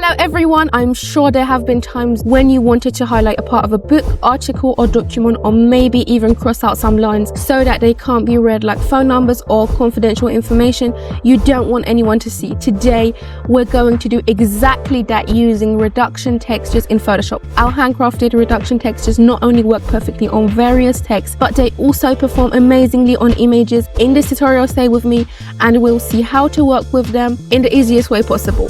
Hello everyone, I'm sure there have been times when you wanted to highlight a part of a book, article or document, or maybe even cross out some lines so that they can't be read, like phone numbers or confidential information you don't want anyone to see. Today we're going to do exactly that using reduction textures in Photoshop. Our handcrafted reduction textures not only work perfectly on various texts, but they also perform amazingly on images. In this tutorial, stay with me and we'll see how to work with them in the easiest way possible.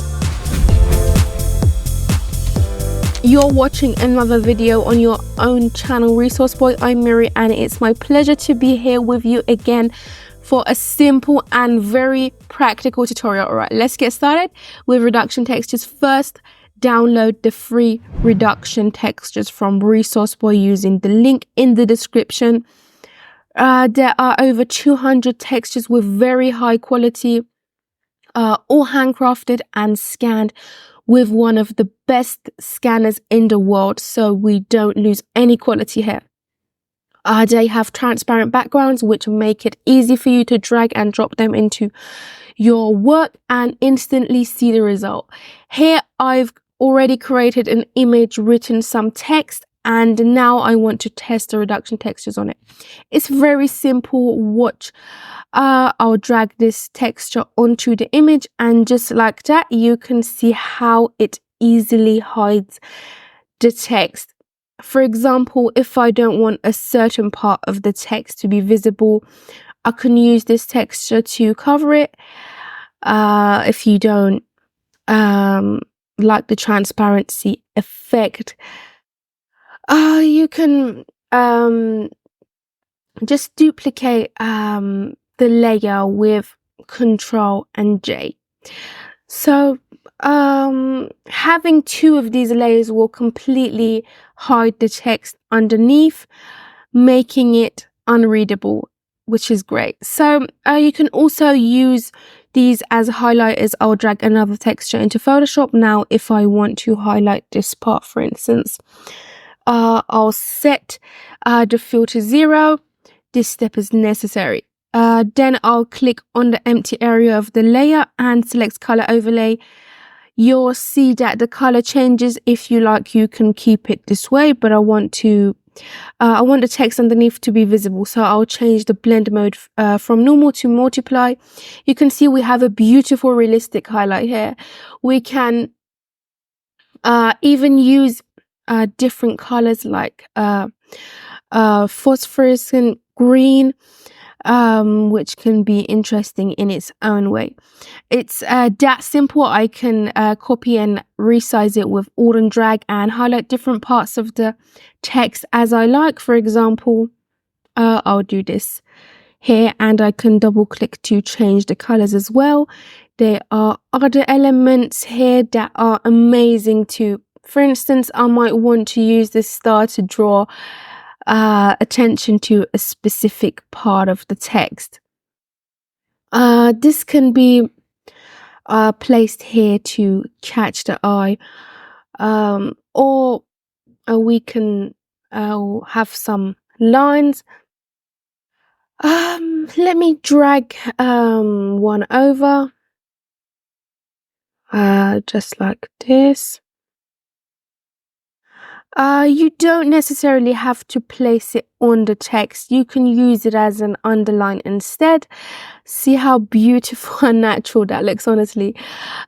You're watching another video on your own channel, Resource Boy. I'm Miri and it's my pleasure to be here with you again for a simple and very practical tutorial. All right, let's get started with reduction textures. First, download the free reduction textures from Resource Boy using the link in the description. There are over 200 textures with very high quality, all handcrafted and scanned with one of the best scanners in the world, so we don't lose any quality here. They have transparent backgrounds which make it easy for you to drag and drop them into your work and instantly see the result. Here I've already created an image, written some text, and now I want to test the reduction textures on it. It's very simple. Watch. I'll drag this texture onto the image, and just like that, you can see how it easily hides the text. For example, if I don't want a certain part of the text to be visible, I can use this texture to cover it. If you don't like the transparency effect, you can just duplicate the layer with Control and J. So having two of these layers will completely hide the text underneath, making it unreadable, which is great. So you can also use these as highlighters. I'll drag another texture into Photoshop. Now if I want to highlight this part, for instance, I'll set the filter 0. This step is necessary. Then I'll click on the empty area of the layer and select color overlay. You'll see that the color changes. If you like, you can keep it this way, but I want the text underneath to be visible, so I'll change the blend mode from normal to multiply. You can see we have a beautiful realistic highlight here. We can even use different colors like phosphorescent green, which can be interesting in its own way. It's that simple. I can copy and resize it with Alt and drag and highlight different parts of the text as I like. For example, I'll do this here, and I can double click to change the colors as well. There are other elements here that are amazing too. For instance, I might want to use this star to draw attention to a specific part of the text. This can be placed here to catch the eye, or we can have some lines. Let me drag one over, just like this. You don't necessarily have to place it on the text. You can use it as an underline instead. See how beautiful and natural that looks, honestly.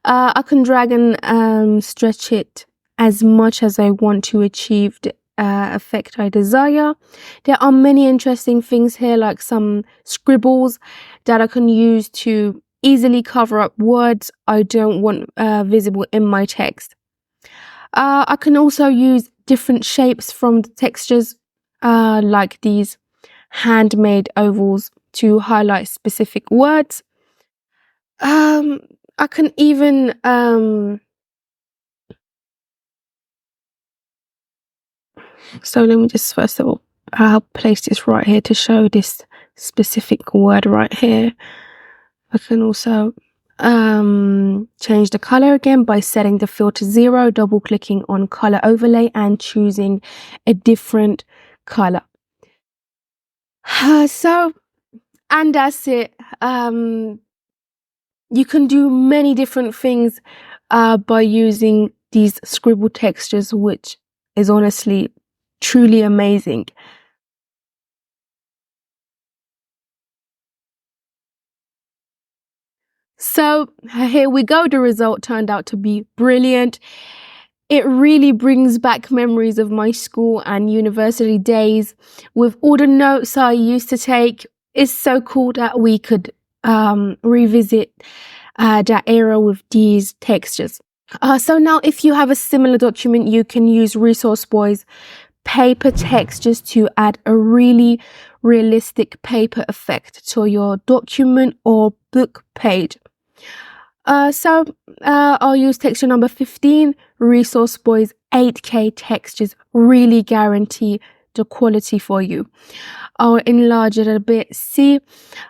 I can drag and stretch it as much as I want to achieve the effect I desire. There are many interesting things here, like some scribbles that I can use to easily cover up words I don't want visible in my text. I can also use different shapes from the textures, like these handmade ovals, to highlight specific words. I can even so let me just first of all, I'll place this right here to show this specific word right here. I can also change the color again by setting the filter 0, double clicking on color overlay and choosing a different color. And that's it. You can do many different things by using these scribble textures, which is honestly truly amazing. So here we go. The result turned out to be brilliant. It really brings back memories of my school and university days with all the notes I used to take. It's so cool that we could revisit that era with these textures. So now if you have a similar document, you can use Resource Boy's paper textures to add a really realistic paper effect to your document or book page. I'll use texture number 15, Resource Boy's 8K textures really guarantee the quality for you. I'll enlarge it a bit. See,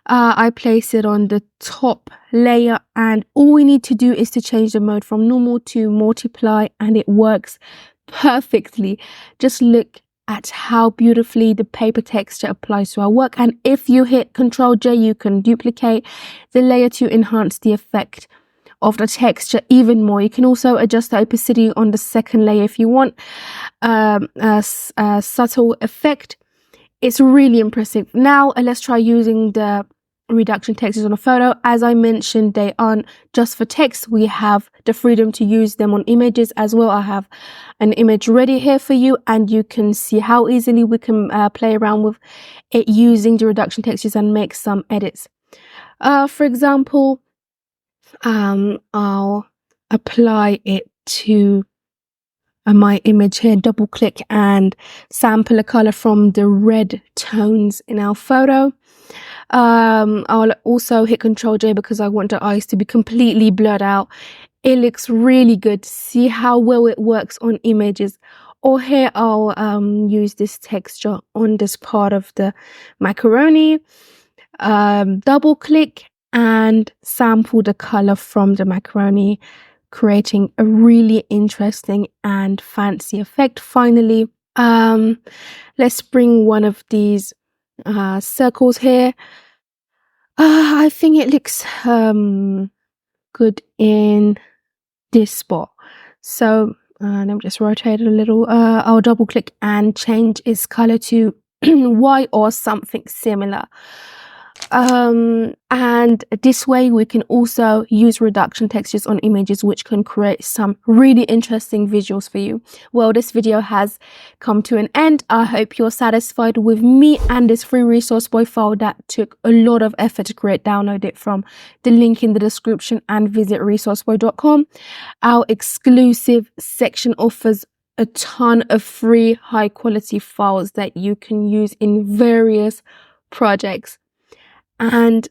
I place it on the top layer, and all we need to do is to change the mode from normal to multiply, and it works perfectly. Just look at how beautifully the paper texture applies to our work. And if you hit Ctrl J, you can duplicate the layer to enhance the effect of the texture even more. You can also adjust the opacity on the second layer if you want a subtle effect. It's really impressive. Now let's try using the reduction textures on a photo. As I mentioned, they aren't just for text. We have the freedom to use them on images as well. I have an image ready here for you, and you can see how easily we can play around with it using the reduction textures and make some edits. For example, I'll apply it to my image here, double click and sample a color from the red tones in our photo. I'll also hit Ctrl J because I want the eyes to be completely blurred out. It looks really good. See how well it works on images. Or here I'll use this texture on this part of the macaroni. Double click and sample the color from the macaroni, creating a really interesting and fancy effect. Finally, let's bring one of these circles here. I think it looks good in this spot. So let me just rotate it a little. I'll double click and change its color to white or something similar. And this way we can also use reduction textures on images, which can create some really interesting visuals for you. Well, this video has come to an end. I hope you're satisfied with me and this free Resource Boy file that took a lot of effort to create. Download it from the link in the description and visit resourceboy.com. Our exclusive section offers a ton of free high quality files that you can use in various projects. And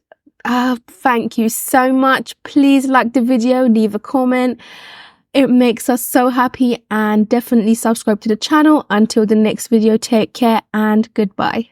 thank you so much. Please like the video, leave a comment. It makes us so happy, and definitely subscribe to the channel. Until the next video, take care and goodbye.